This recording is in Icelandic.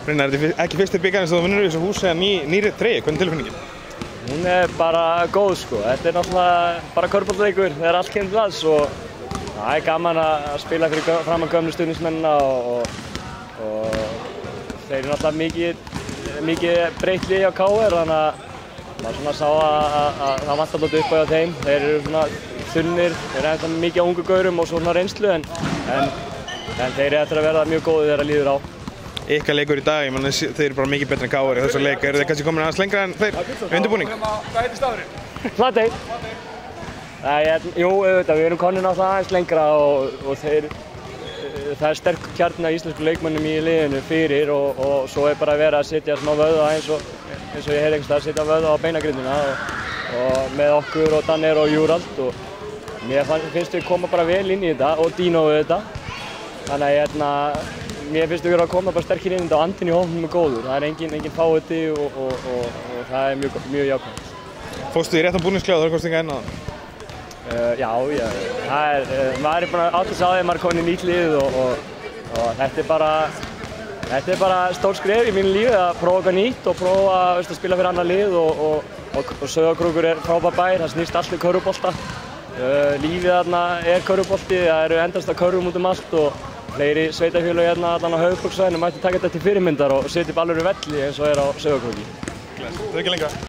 Brynjar, þetta er ekki fyrsti bikarinn sem þú vinnur í þessu húsi eða nýri treyju, hvernig er tilfinningin? Hún er bara góð sko, þetta er náttúrulega bara körfuboltaleikur þegar allt kemur til alls og það er gaman að spila fyrir framan gömlu stuðningsmennina og þeir eru náttúrulega mikið breytt lið á KR þannig að maður svona sá að það vantar alltaf upp á þeim. Þeir eru svona þunnir, þeir eru ennþá mikið á ungu gaurum og svona reynslu en þeir eru eftir að verða mjög góðir þegar það líður á. Ykkar leikur í dag, ég menn þeir eru bara mikið betri en KR í þessu leik. Eru þeir kannski komin aðeins lengra en þeir í undirbúning? Hvað heitir staðurinn? Flatey. Jú, auðvitað, við erum komin náttúrulega aðeins lengra og það er sterk kjarni af íslensku leikmönnum í liðinu fyrir og svo er bara verið að setja smá vöðva eins og ég heyri einhvers staðar, setja vöðva á beinagrindina og með okkur og Danner og Júrald og mér finnst við koma bara vel inn í þetta og Dino auðvitað. Þannig að mér finnst við að koma bara sterkir inn í þetta og andinn í hópnum er góður. Það er engin fáiði og það er mjög jákvæmt. Fórstu í réttan búningsklefa, þú komst hingað inn á þann? Já, maður er búinn að átta sig á því að maður er komin í nýtt lið og þetta er bara stór skref í mínu lífi að prófa eitthvað nýtt og prófa að spila fyrir annað lið og Sauðárkrókur er frábær bær, það snýst allt við körfubolta. Lífið þarna er körfubolti, það eru endast að körfum út um allt og fleiri sveitafélög hérna allan á höfuðborgarsvæðinu mætti taka þetta til fyrirmyndar og setja upp alvöru velli eins og er á Sauðárkróki. Það er ekki lengra.